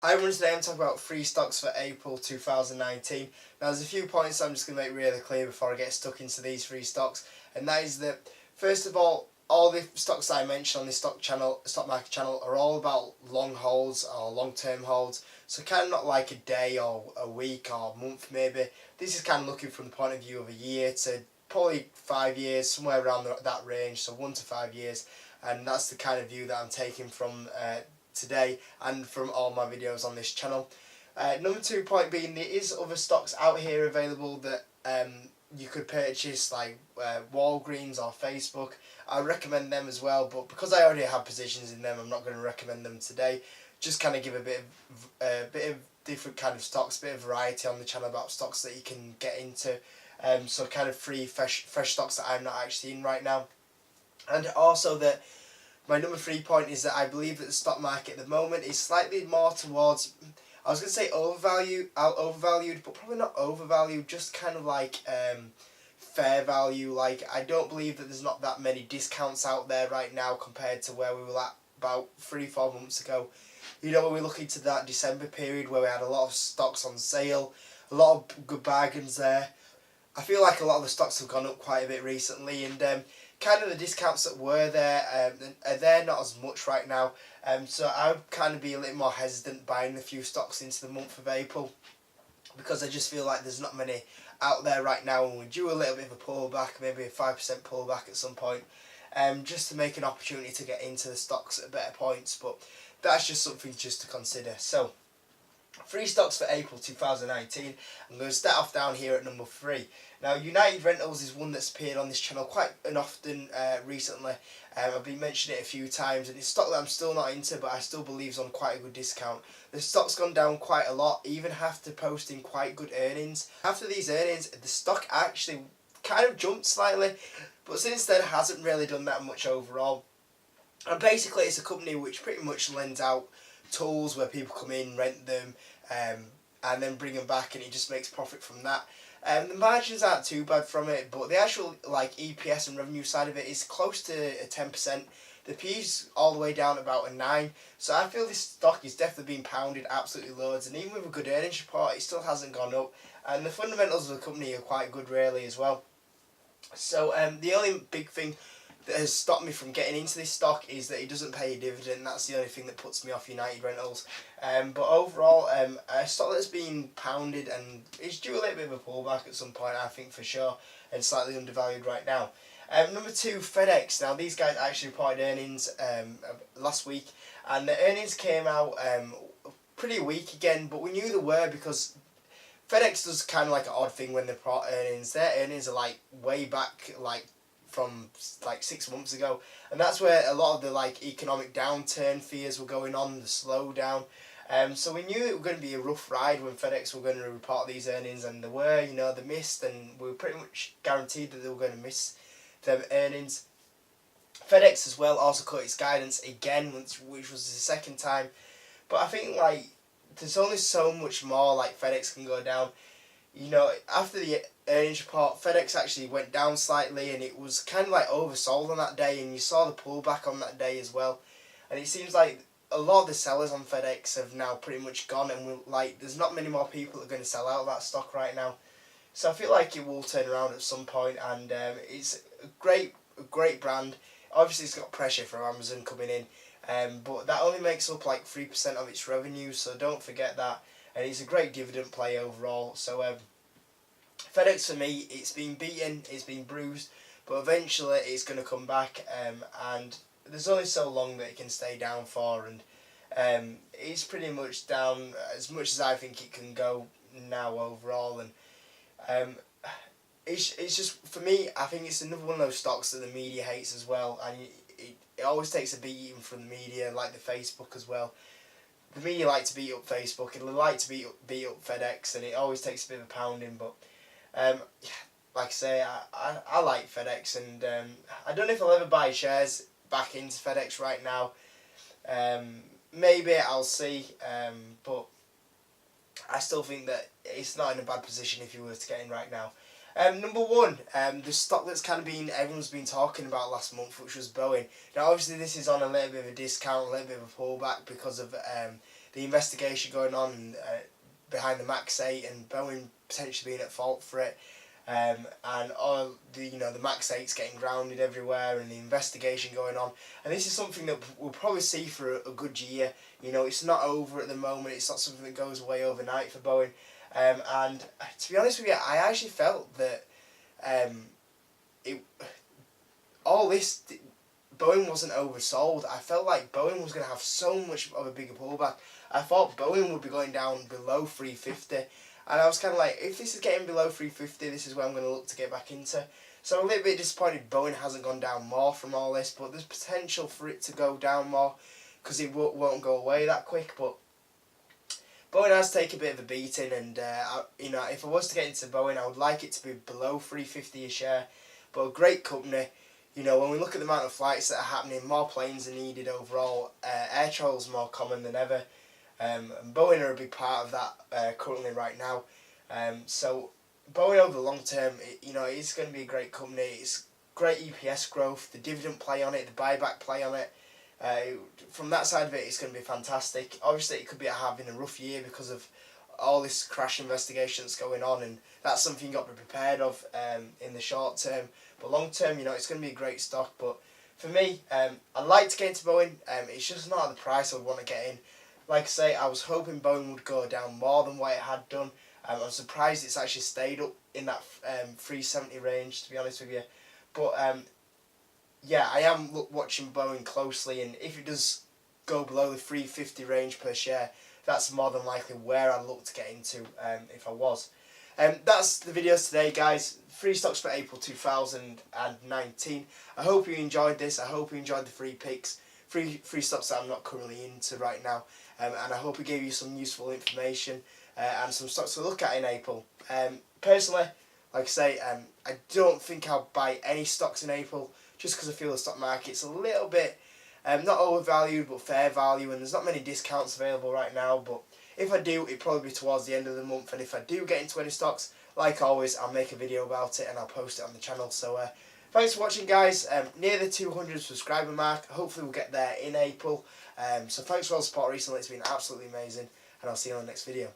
Hi everyone, today I'm talking about free stocks for April 2019. Now there's a few points I'm just going to make really clear before I get stuck into these free stocks, and that is that first of all the stocks that I mentioned on this stock market channel are all about long holds or long-term holds, so kind of not like a day or a week or a month maybe. This is kind of looking from the point of view of a year to probably 5 years, somewhere around that range, so 1 to 5 years, and that's the kind of view that I'm taking from today and from all my videos on this channel. Number 2 point being, there is other stocks out here available that you could purchase, like Walgreens or Facebook. I recommend them as well, but because I already have positions in them, I'm not going to recommend them today. Just kind of give a bit of different kind of stocks, bit of variety on the channel about stocks that you can get into. So kind of free fresh stocks that I'm not actually in right now, and also that my number 3 point is that I believe that the stock market at the moment is slightly more towards, I was going to say overvalued, but probably not overvalued, just kind of like fair value. Like, I don't believe that there's not that many discounts out there right now compared to where we were at about 3-4 months ago. You know, when we look into that December period where we had a lot of stocks on sale, a lot of good bargains there. I feel like a lot of the stocks have gone up quite a bit recently, and kind of the discounts that were there are there not as much right now. So I would kind of be a little more hesitant buying a few stocks into the month of April, because I just feel like there's not many out there right now, and we're due a little bit of a pullback, maybe a 5% pullback at some point, just to make an opportunity to get into the stocks at better points. But that's just something just to consider. So, free stocks for April 2019. I'm going to start off down here at number 3. Now, United Rentals is one that's appeared on this channel quite often recently. I've been mentioning it a few times, and it's a stock that I'm still not into, but I still believe is on quite a good discount. The stock's gone down quite a lot, even after posting quite good earnings. After these earnings, the stock actually kind of jumped slightly, but since then hasn't really done that much overall. And basically, it's a company which pretty much lends out tools where people come in, rent them, and then bring them back, and it just makes profit from that. The margins aren't too bad from it, but the actual like EPS and revenue side of it is close to a 10%. The P's all the way down about a 9. So I feel this stock is definitely being pounded absolutely loads, and even with a good earnings report, it still hasn't gone up. And the fundamentals of the company are quite good really as well. So the only big thing that has stopped me from getting into this stock is that it doesn't pay a dividend. That's the only thing that puts me off United Rentals. But overall, a stock that's been pounded and is due a little bit of a pullback at some point, I think, for sure, and slightly undervalued right now. Number 2, FedEx. Now, these guys actually reported earnings last week, and the earnings came out pretty weak again, but we knew they were because FedEx does kind of like an odd thing when they report earnings. Their earnings are like way back, like from like 6 months ago, and that's where a lot of the like economic downturn fears were going on, the slowdown. So we knew it was going to be a rough ride when FedEx were going to report these earnings, and they were, you know, they missed, and we were pretty much guaranteed that they were going to miss them earnings. FedEx as well also cut its guidance again, which was the second time. But I think like there's only so much more like FedEx can go down. You know, after the earnings report, FedEx actually went down slightly, and it was kind of like oversold on that day, and you saw the pullback on that day as well. And it seems like a lot of the sellers on FedEx have now pretty much gone, and there's not many more people that are going to sell out of that stock right now. So I feel like it will turn around at some point, and it's a great brand. Obviously, it's got pressure from Amazon coming in, but that only makes up like 3% of its revenue, so don't forget that. And it's a great dividend play overall. So FedEx for me, it's been beaten, it's been bruised, but eventually it's going to come back, and there's only so long that it can stay down for, and it's pretty much down as much as I think it can go now overall. And it's just, for me, I think it's another one of those stocks that the media hates as well, and it always takes a beating from the media, like the Facebook as well. The media like to beat up Facebook, and they like to beat up FedEx, and it always takes a bit of a pounding. But like I say, I like FedEx, and I don't know if I'll ever buy shares back into FedEx right now. Maybe I'll see, but I still think that it's not in a bad position if you were to get in right now. Number 1, the stock that's kind of everyone's been talking about last month, which was Boeing. Now, obviously, this is on a little bit of a discount, a little bit of a pullback because of the investigation going on behind the Max 8 and Boeing potentially being at fault for it. And all the the Max 8's getting grounded everywhere, and the investigation going on. And this is something that we'll probably see for a good year. It's not over at the moment. It's not something that goes away overnight for Boeing. And to be honest with you, I actually felt that all this Boeing wasn't oversold. I felt like Boeing was going to have so much of a bigger pullback. I thought Boeing would be going down below 350. And I was kind of like, if this is getting below 350, this is where I'm going to look to get back into. So I'm a little bit disappointed Boeing hasn't gone down more from all this, but there's potential for it to go down more because it won't go away that quick. But Boeing has taken a bit of a beating, and if I was to get into Boeing, I would like it to be below 350 a share. But a great company. When we look at the amount of flights that are happening, more planes are needed overall. Air travel is more common than ever. And Boeing are a big part of that currently right now. So Boeing over the long term, it's going to be a great company. It's great EPS growth, the dividend play on it, the buyback play on it. From that side of it, it's going to be fantastic. Obviously, it could be having a rough year because of all this crash investigation that's going on, and that's something you've got to be prepared of in the short term. But long term, it's going to be a great stock. But for me, I'd like to get into Boeing. It's just not at the price I would want to get in. Like I say, I was hoping Boeing would go down more than what it had done. I'm surprised it's actually stayed up in that 370 range, to be honest with you. But yeah, I am watching Boeing closely, and if it does go below the 350 range per share, that's more than likely where I'd look to get into if I was. That's the video today, guys. 3 stocks for April 2019. I hope you enjoyed this. I hope you enjoyed the free picks. Free stocks that I'm not currently into right now. And I hope it gave you some useful information and some stocks to look at in April. Personally, like I say, I don't think I'll buy any stocks in April just because I feel the stock market's a little bit not overvalued but fair value, and there's not many discounts available right now. But if I do, it'll probably be towards the end of the month, and if I do get into any stocks, like always, I'll make a video about it and I'll post it on the channel. So thanks for watching, guys. Near the 200 subscriber mark. Hopefully we'll get there in April. So thanks for all the support recently. It's been absolutely amazing, and I'll see you on the next video.